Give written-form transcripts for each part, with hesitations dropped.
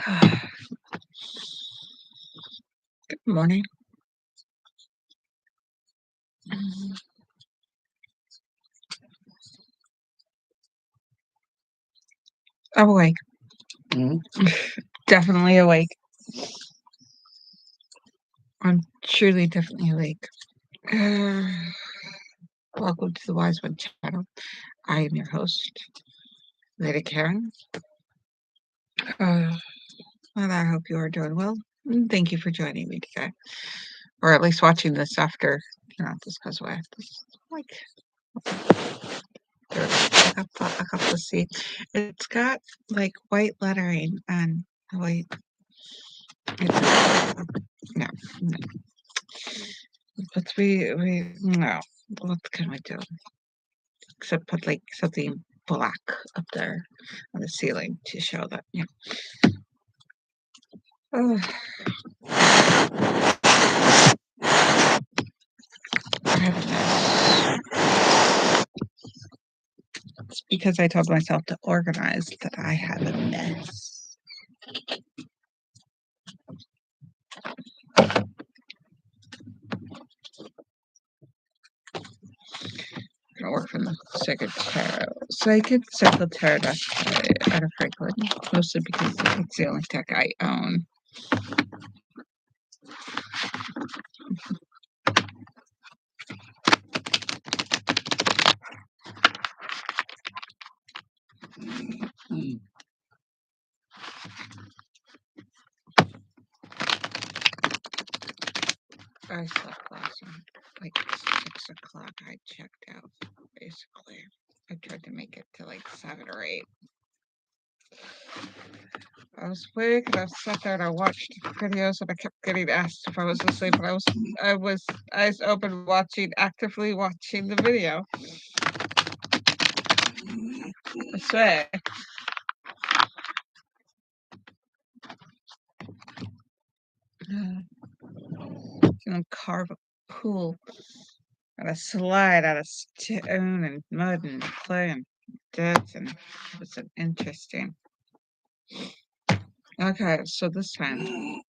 Good morning. I'm awake. Definitely awake. I'm truly definitely awake. Welcome to the Wise One channel. I am your host, Lady Caren. And I hope you are doing well. And thank you for joining me today. Or at least watching this after, this goes away. I got the see. It's got like white lettering and white. No. But no. What can we do? Except put like something black up there on the ceiling to show that, Oh. It's because I told myself to organize that I have a mess. I'm gonna work from the Sacred Tarot. Deck out of Franklin, mostly because it's the only deck I own. I slept last night, like 6 o'clock. I checked out, basically. I tried to make it to like 7 or 8. I was awake and I sat there and I watched videos and I kept getting asked if I was asleep, and I was eyes open actively watching the video. I swear. Carve a pool and a slide out of stone and mud and clay and dirt, and it was interesting. Okay, so this time,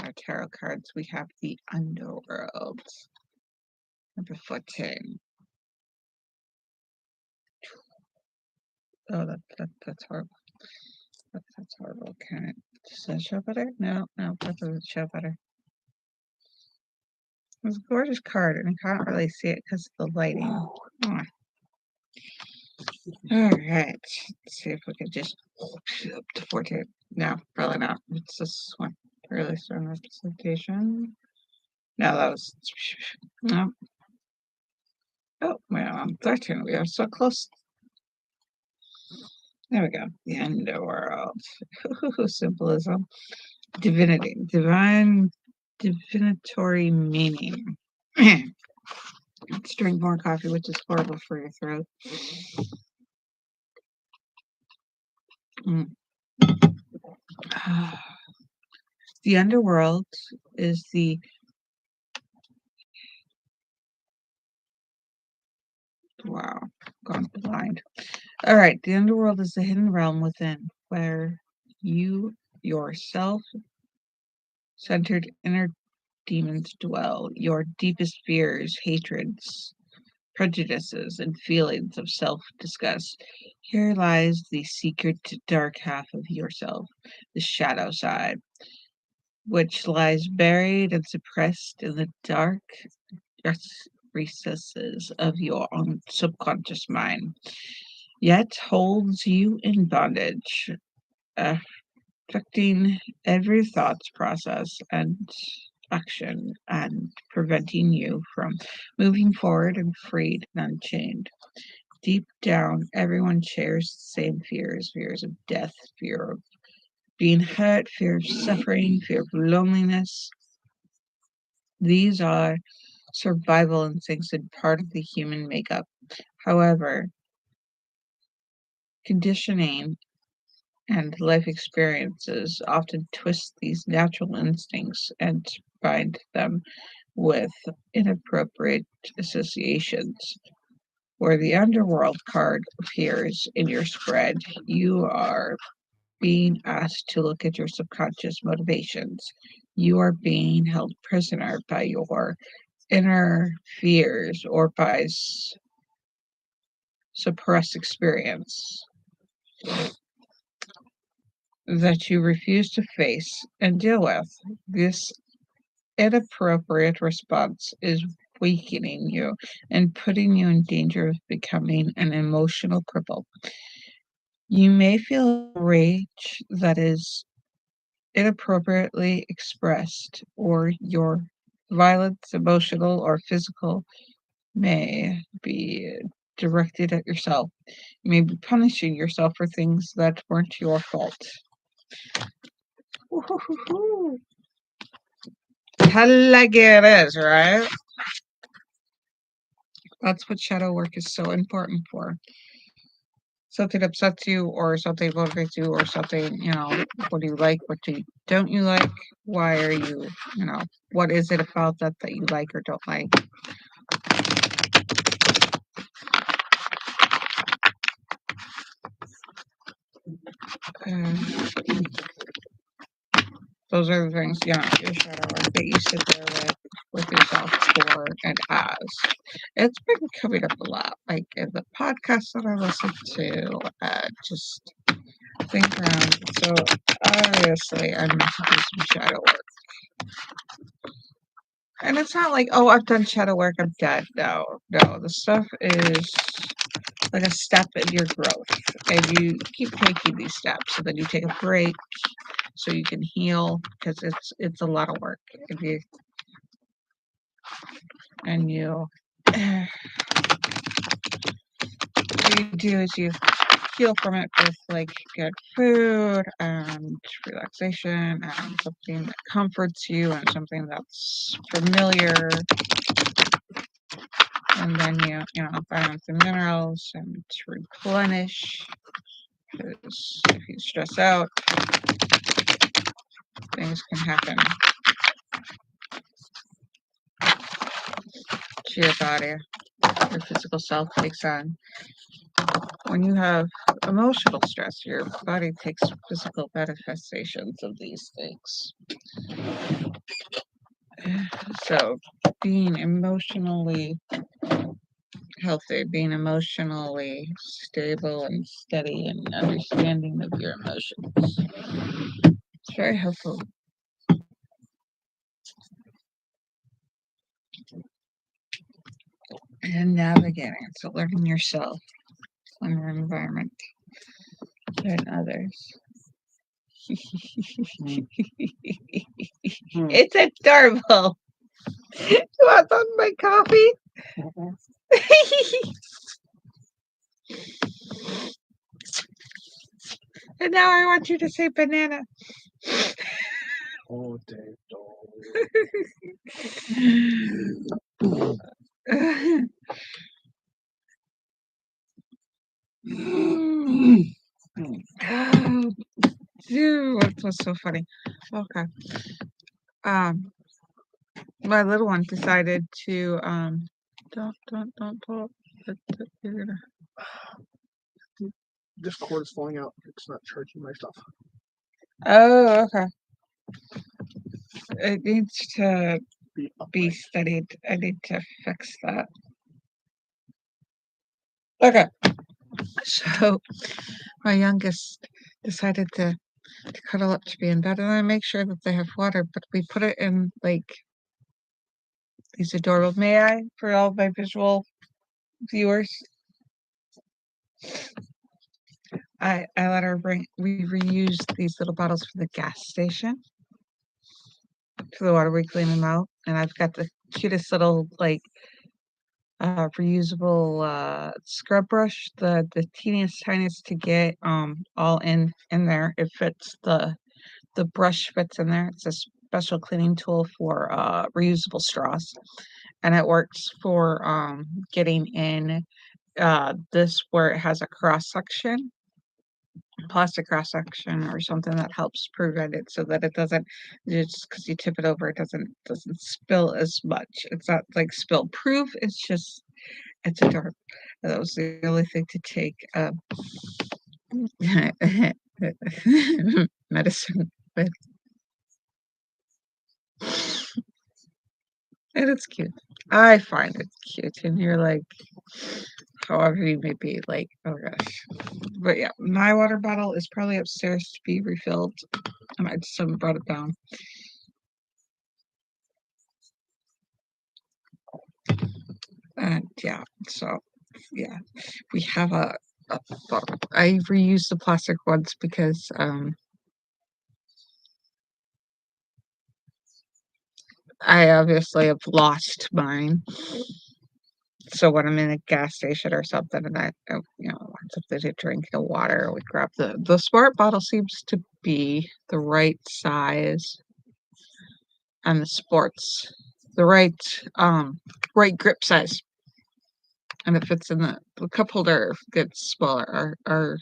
our tarot cards, we have the Underworld, number 14. Oh, that's horrible. That's horrible. Does that show better? No, that doesn't show better. It's a gorgeous card, and I can't really see it because of the lighting. Oh. All right, let's see if we can just up to 14. No, probably not. It's this one. Really strong representation. No, that was no. Oh, well, I'm 13. We are so close. There we go. The Underworld. Symbolism. Divinity. Divinatory meaning. Let's drink more coffee, which is horrible for your throat. The Underworld is the wow, gone blind. All right, the Underworld is the hidden realm within, where you yourself centered inner demons dwell. Your deepest fears, hatreds, prejudices, and feelings of self-disgust. Here lies the secret dark half of yourself, the shadow side, which lies buried and suppressed in the dark recesses of your own subconscious mind, yet holds you in bondage, affecting every thoughts process and action, and preventing you from moving forward and freed and unchained. Deep down, everyone shares the same fears of death, fear of being hurt, fear of suffering, fear of loneliness. These are survival instincts and part of the human makeup. However, conditioning and life experiences often twist these natural instincts and bind them with inappropriate associations. Where the Underworld card appears in your spread, you are being asked to look at your subconscious motivations. You are being held prisoner by your inner fears or by suppressed experience that you refuse to face and deal with. This inappropriate response is weakening you and putting you in danger of becoming an emotional cripple. You may feel rage that is inappropriately expressed, or your violence, emotional or physical, may be directed at yourself. You may be punishing yourself for things that weren't your fault. Like it is, right? That's what shadow work is so important for. Something upsets you, or something motivates you, or something, what do you like, don't you like? Why are you, what is it about that you like or don't like? Uh, those are the things, your shadow work that you sit there with yourself for and as. It's been coming up a lot, like in the podcasts that I listen to, just think around. So obviously I'm meant to do some shadow work. And it's not like, oh, I've done shadow work, I'm dead. No, the stuff is like a step in your growth. And you keep taking these steps. And then you take a break so you can heal, because it's a lot of work. And you what you do is you heal from it with like good food and relaxation and something that comforts you and something that's familiar. And then balance the minerals and to replenish. Because if you stress out, things can happen to your body. Your physical self takes on. When you have emotional stress, your body takes physical manifestations of these things. So, being emotionally healthy, being emotionally stable and steady and understanding of your emotions, it's very helpful. And navigating, so learning yourself, learning your environment, and others. It's adorable. You want some of my coffee? And now I want you to say banana. Oh, Dave, don't. Dude, what's so funny? Okay. Um, my little one decided to don't pull. You're gonna. This cord is falling out. It's not charging my stuff. Oh, okay. It needs to be upright. studied. I need to fix that. Okay. So my youngest decided to cuddle up to me in bed, and I make sure that they have water, but we put it in like these adorable. May I, for all my visual viewers? I let her bring. We reuse these little bottles for the gas station for the water. We clean them out, and I've got the cutest little like reusable scrub brush, the teeniest tiniest to get all in there. It fits the brush fits in there. It's a special cleaning tool for reusable straws, and it works for getting in this where it has a cross section, plastic cross section or something that helps prevent it so that it doesn't, just because you tip it over, it doesn't spill as much. It's not like spill proof. It's a dark. That was the only thing to take. medicine, but and it's cute. I find it cute, and you're like, however you may be, like, oh gosh. But yeah, my water bottle is probably upstairs to be refilled, and I just haven't brought it down. And yeah, so yeah, we have a bottle. I reuse the plastic ones because I obviously have lost mine. So when I'm in a gas station or something and I want something to drink, the water, we grab the smart bottle seems to be the right size and the right grip size. And it fits in the cup holder gets smaller. Our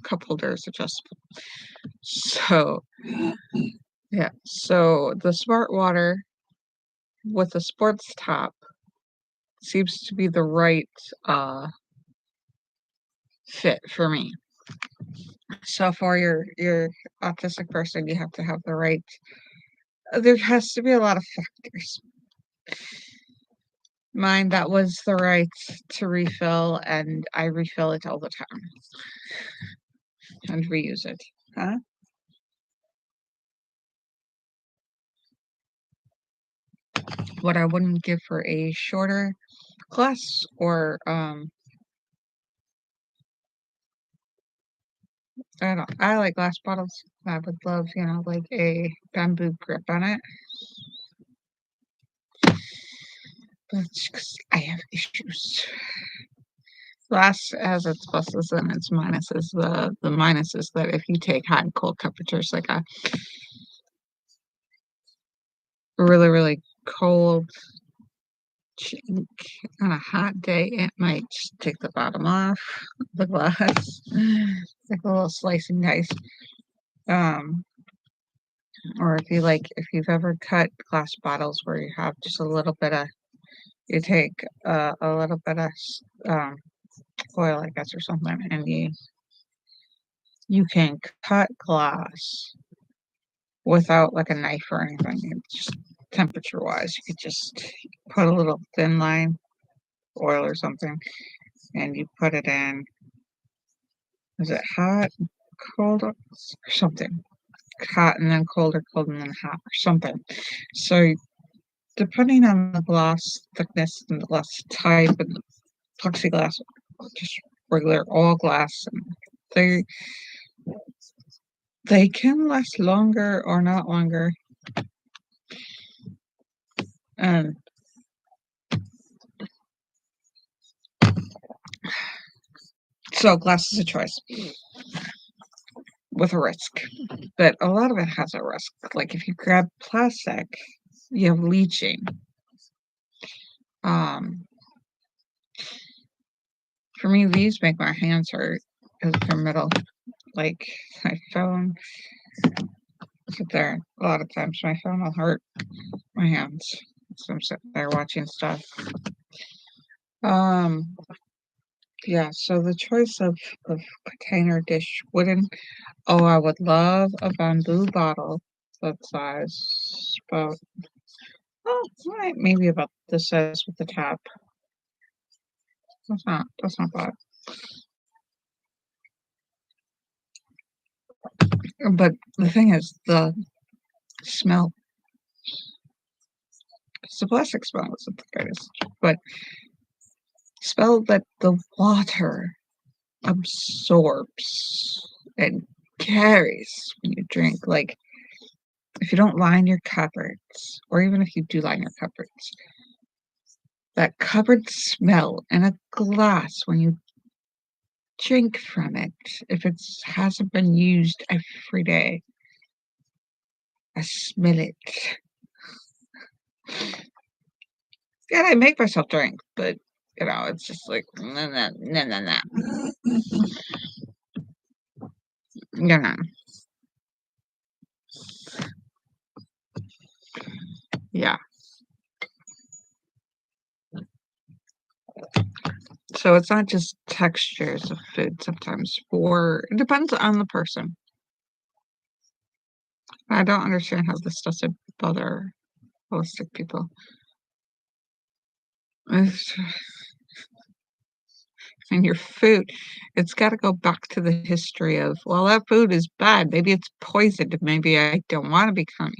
cup holder is adjustable. So yeah. So the smart water with the sports top seems to be the right fit for me. So for your autistic person, you have to have the right. There has to be a lot of factors. Mine that was the right to refill, and I refill it all the time and reuse it. Huh? What I wouldn't give for a shorter glass or I don't know. I like glass bottles. I would love, like a bamboo grip on it. But because I have issues. Glass has its pluses and its minuses. The minus is that if you take hot and cold temperatures, like a really, really cold chink on a hot day, it might just take the bottom off the glass, like a little slicing dice. Or if you've ever cut glass bottles where you have just a little bit of, you take a little bit of um, oil, I guess, or something, and you can cut glass without like a knife or anything. It's just temperature wise, you could just put a little thin line oil or something, and you put it in. Is it hot, cold, or something? Hot and then cold and then hot or something. So depending on the glass thickness and the glass type and the plexiglass, or just regular all glass, and they they can last longer or not longer. And so glass is a choice with a risk, but a lot of it has a risk. Like if you grab plastic, you have leaching. Um, for me, these make my hands hurt because they're metal. Like my phone, sit there. A lot of times my phone will hurt my hands. So I'm sitting there watching stuff. Um, yeah. So the choice of container dish wooden. Oh, I would love a bamboo bottle that size about right, maybe about the size with the tap. That's not bad. But the thing is the smell. 'Cause the plastic smell isn't the greatest, but smell that the water absorbs and carries when you drink. Like if you don't line your cupboards, or even if you do line your cupboards, that cupboard smell in a glass when you drink from it, if it hasn't been used every day, I smell it. And I make myself drink, but it's just like nah, nah, nah, nah, nah. Yeah. Yeah. So it's not just textures of food sometimes, or it depends on the person. I don't understand how this doesn't bother holistic people. It's, and your food, it's got to go back to the history of, well, that food is bad. Maybe it's poisoned. Maybe I don't want to become,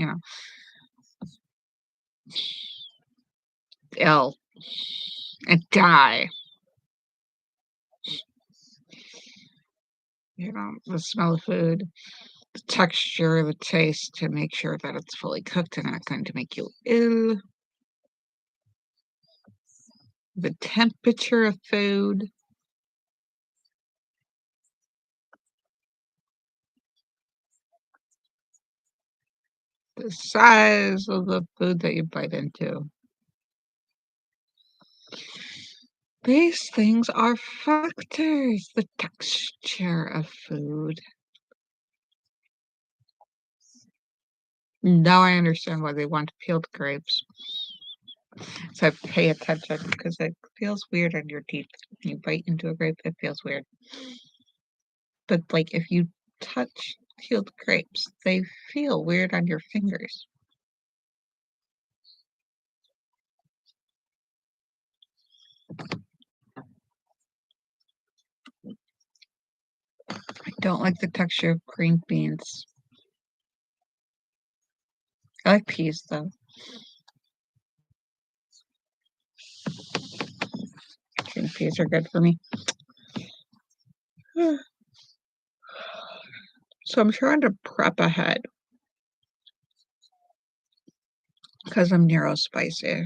ill and die. The smell of food, the texture, the taste to make sure that it's fully cooked and not going to make you ill. The temperature of food. The size of the food that you bite into. These things are factors. The texture of food. Now I understand why they want peeled grapes. So I pay attention because it feels weird on your teeth. When you bite into a grape, it feels weird. But like if you touch peeled grapes, they feel weird on your fingers. I don't like the texture of green beans. I like peas though. Green peas are good for me. So I'm trying to prep ahead because I'm neurospicy.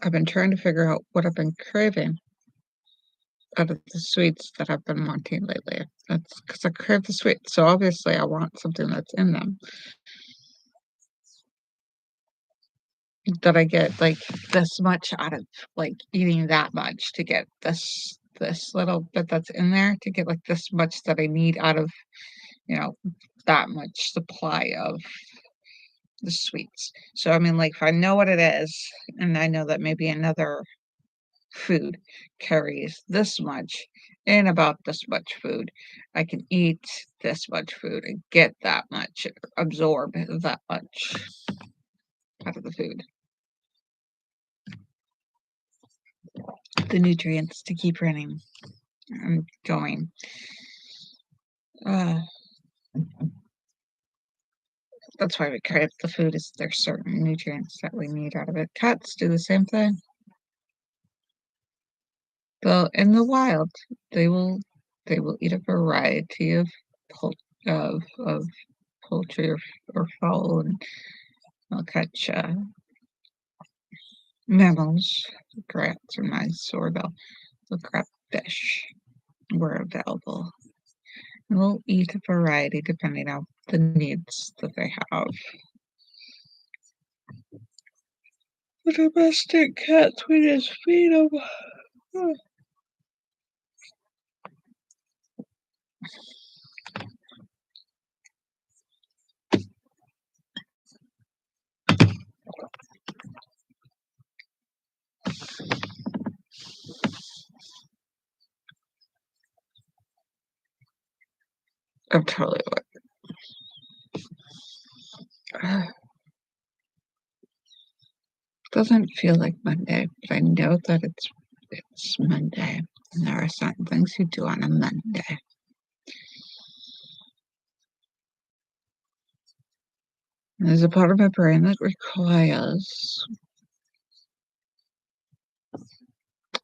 I've been trying to figure out what I've been craving out of the sweets that I've been wanting lately. That's because I crave the sweets. So obviously I want something that's in them. That I get like this much out of like eating that much to get this little bit that's in there to get like this much that I need out of, you know, that much supply of the sweets. So I mean like if I know what it is and I know that maybe another food carries this much in about this much food, I can eat this much food and get that much, absorb that much out of the food. The nutrients to keep running and going. Uh, that's why we crave the food is there's certain nutrients that we need out of it. Cats do the same thing. Though in the wild, they will they will eat a variety of of poultry or fowl, and they'll catch mammals, like rats or mice, or they'll grab fish where available. And they'll eat a variety depending on the needs that they have. The domestic cats, we just feed them. I'm totally like, doesn't feel like Monday, but I know that it's Monday, and there are certain things you do on a Monday. There's a part of my brain that requires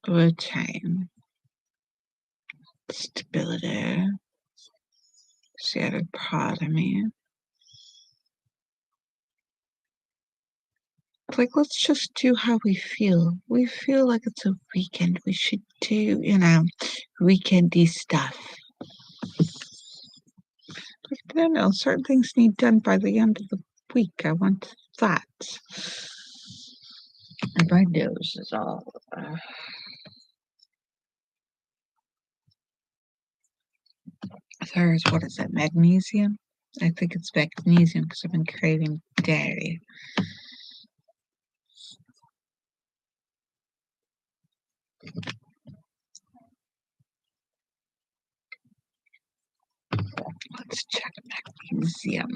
routine, stability. It's the other part of me. It's like, let's just do how we feel. We feel like it's a weekend. We should do, weekendy stuff. But I don't know, certain things need done by the end of the week. I want that. And my nose is all. There's, what is that, magnesium? I think it's magnesium because I've been craving dairy. magnesium.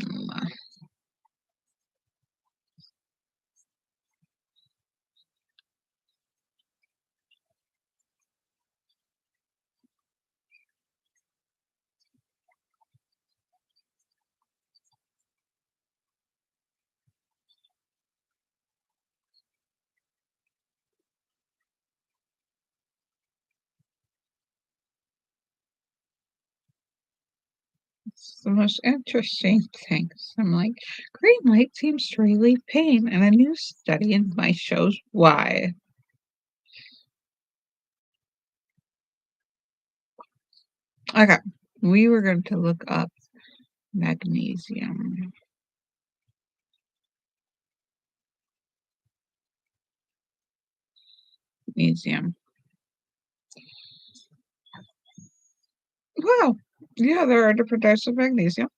It's the most interesting thing. I'm like, green light seems to relieve pain, and a new study in mice shows why. Okay, we were going to look up magnesium. Magnesium. Wow. Yeah, there are different types of magnesium.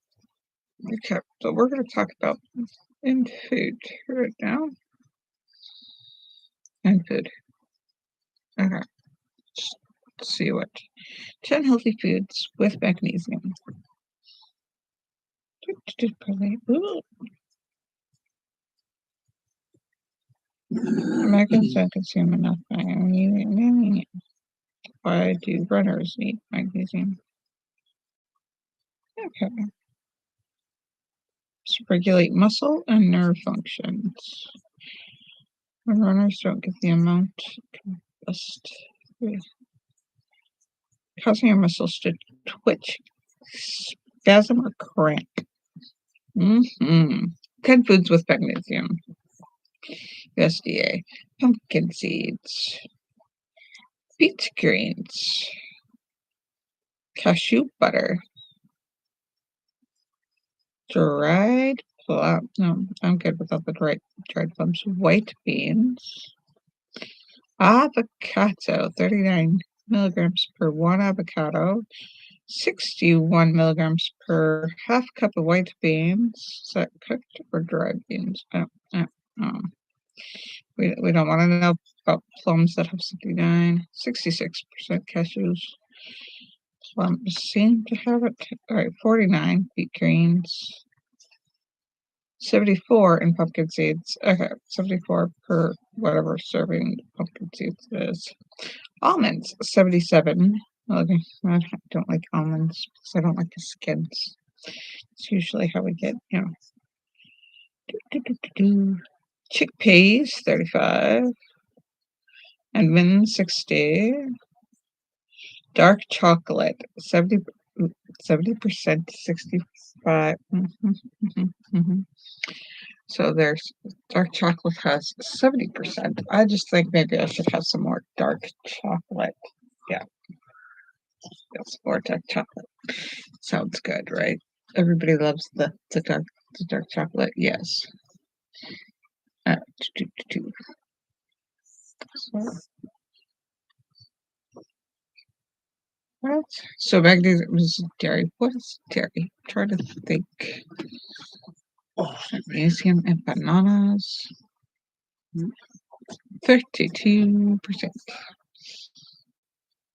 Okay, so we're going to talk about in food right now. And food. Okay. Let's see what 10 healthy foods with magnesium. Ooh. Americans don't consume enough magnesium. Why do runners need magnesium? Okay. To regulate muscle and nerve functions. When runners don't get the amount combust, causing your muscles to twitch, spasm, or cramp. 10 foods with magnesium. USDA. Pumpkin seeds. Beet greens. Cashew butter. Dried plum. No, I'm good without the dried plums. White beans. Avocado. 39 milligrams per one avocado. 61 milligrams per half cup of white beans. Is that cooked or dried beans? We don't want to know about plums that have 69. 66% cashews. Plums seem to have it. All right, 49 beet greens. 74 in pumpkin seeds. Okay, 74 per whatever serving pumpkin seeds is. Almonds, 77. Okay, I don't like almonds because I don't like the skins. It's usually how we get, Chickpeas, 35. And mint, 60. Dark chocolate, 70%, 65. So there's dark chocolate has 70%. I just think maybe I should have some more dark chocolate. Yeah, that's more dark chocolate. Sounds good, right? Everybody loves the dark chocolate. Yes. Uh, so, what? So magnesium is dairy. What is dairy? I'm trying to think. Magnesium in bananas. 32%.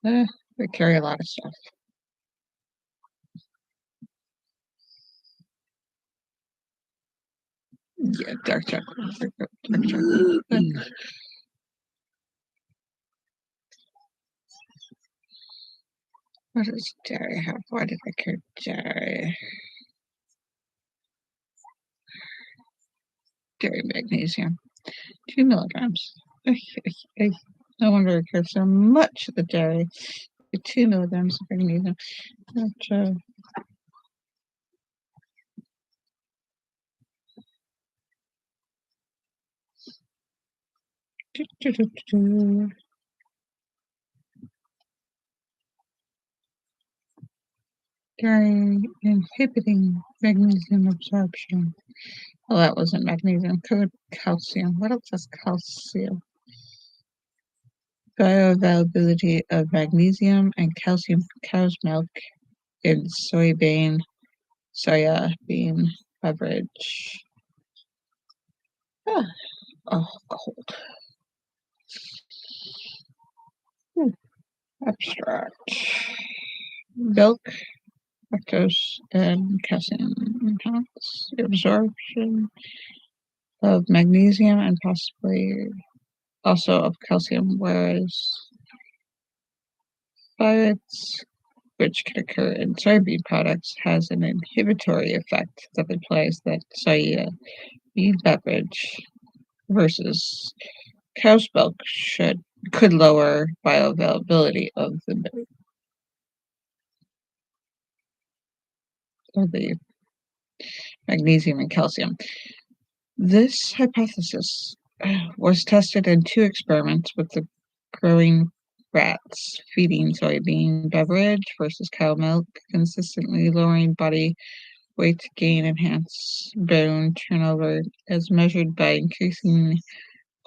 They carry a lot of stuff. Yeah, dark chocolate. Dark chocolate. What does dairy have? Why did I care dairy? Dairy magnesium. 2 milligrams. No wonder I care so much of the dairy. 2 milligrams of magnesium. Dairy inhibiting magnesium absorption. Well, that wasn't magnesium. Calcium. What else is calcium? Bioavailability of magnesium and calcium from cow's milk in soya bean beverage. Cold. Abstract. Milk, lactose, and casein. enhance the absorption of magnesium and possibly also of calcium, whereas phytates, which can occur in soybean products, has an inhibitory effect that implies that soybean beverage versus cow's milk could lower bioavailability of the magnesium and calcium. This hypothesis was tested in 2 experiments with the growing rats feeding soybean beverage versus cow milk, consistently lowering body weight gain, enhance bone turnover as measured by increasing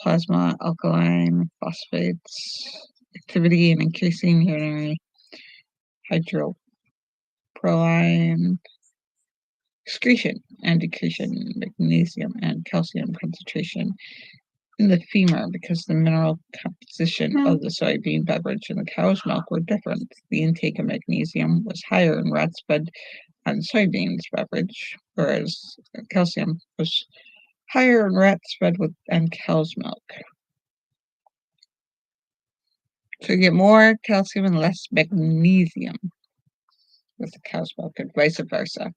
plasma alkaline phosphates activity and increasing urinary hydroproline excretion and decreasing magnesium and calcium concentration in the femur because the mineral composition of the soybean beverage and the cow's milk were different. The intake of magnesium was higher in rats fed on soybeans beverage, whereas calcium was higher in rats fed on cow's milk. So you get more calcium and less magnesium with the cow's milk and vice versa.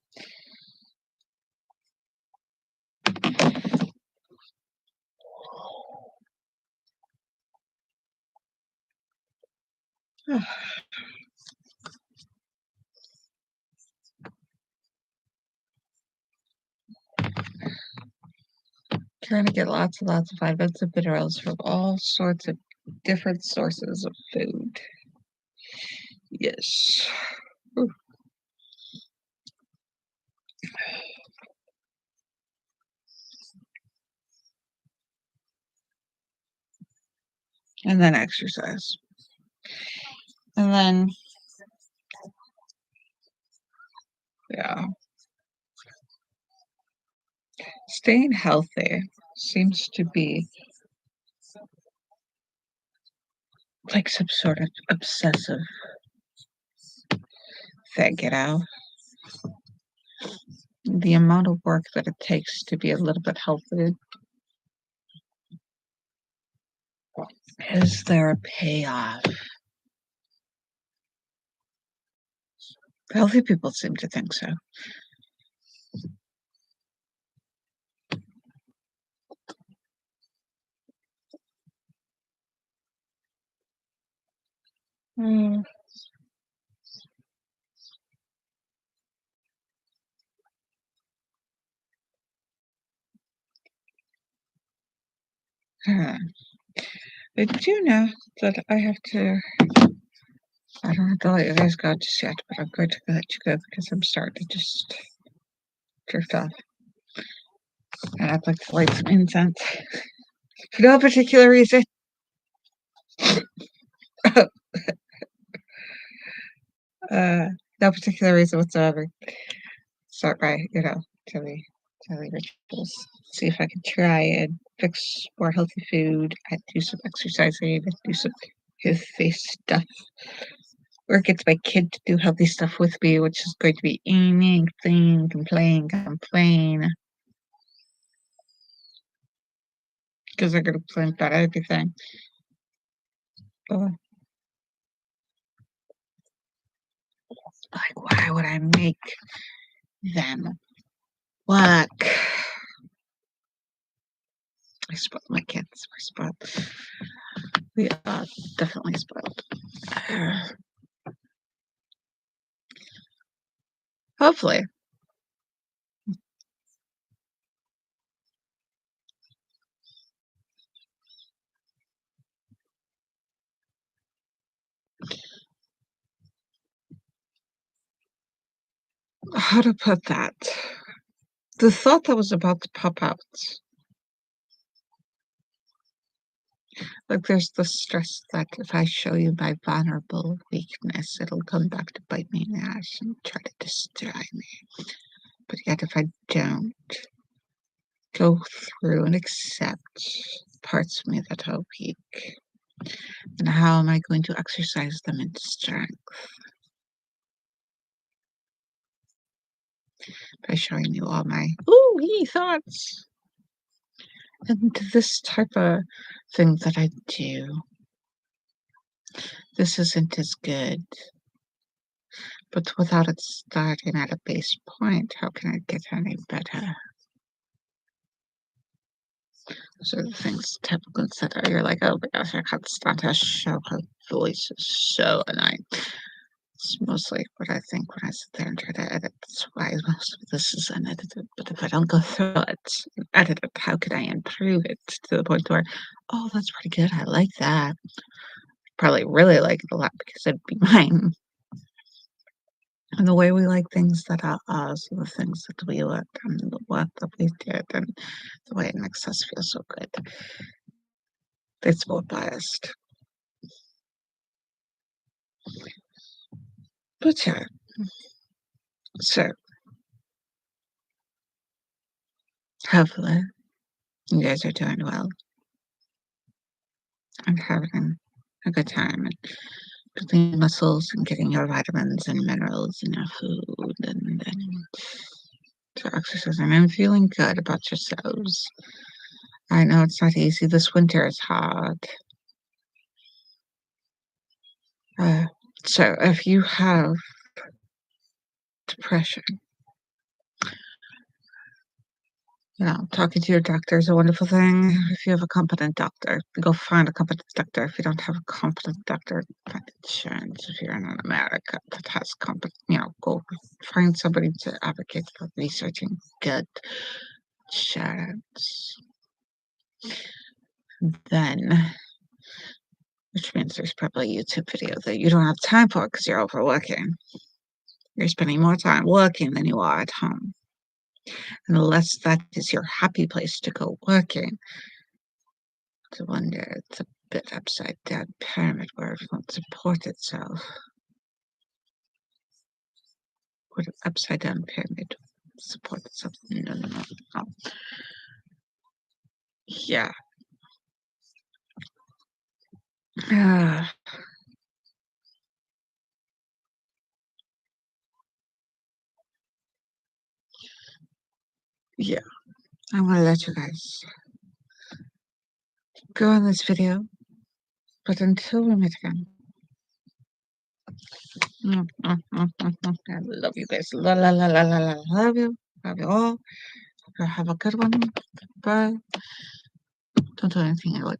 Trying to get lots and lots of vitamins and minerals from all sorts of different sources of food. Yes. Ooh. And then exercise. And then, yeah. Staying healthy seems to be like some sort of obsessive thing, The amount of work that it takes to be a little bit healthy. Is there a payoff? Healthy people seem to think so. Mm. I do know that I don't have to let you guys go just yet, but I'm going to let you go because I'm starting to just drift off. And I'd like to light some incense for no particular reason. No particular reason whatsoever. Start by, daily rituals. See if I can try and fix more healthy food. I do some exercising. I do some healthy stuff. Or get my kid to do healthy stuff with me, which is going to be anything, complain. Because they're going to complain about everything. Like, why would I make them work? I spoiled my kids. We're spoiled. We are definitely spoiled. Hopefully. How to put that? The thought that was about to pop out. Like there's the stress that if I show you my vulnerable weakness, it'll come back to bite me in the ass and try to destroy me. But yet if I don't go through and accept parts of me that are weak, then how am I going to exercise them into strength? by showing you all my ooh thoughts. And this type of thing that I do, this isn't as good. But without it starting at a base point, how can it get any better? So the things typical, etc. You're like, oh my gosh, I can't stand her show. Her voice is so annoying. It's mostly what I think when I sit there and try to edit. That's why most of this is unedited. But if I don't go through it and edit it, how can I improve it to the point where, oh, that's pretty good. I like that. Probably really like it a lot because it'd be mine. And the way we like things that are us, the things that we like, and the work that we did, and the way it makes us feel so good. It's more biased. But yeah, so hopefully you guys are doing well and having a good time and building muscles and getting your vitamins and minerals in your food and to exercising and feeling good about yourselves. I know it's not easy. This winter is hard. So if you have depression, talking to your doctor is a wonderful thing. If you have a competent doctor, go find a competent doctor. If you don't have a competent doctor, find insurance. If you're in America that has competent, go find somebody to advocate for researching good insurance. Then, which means there's probably a YouTube video that you don't have time for because you're overworking. You're spending more time working than you are at home. Unless that is your happy place to go working. I wonder, it's a bit upside down pyramid where it won't support itself. Would an upside down pyramid support itself? No. Yeah. Yeah. I'm gonna let you guys go on this video. But until we meet again. I love you guys. Love you. Love you all. Have a good one. Bye. Don't do anything I like.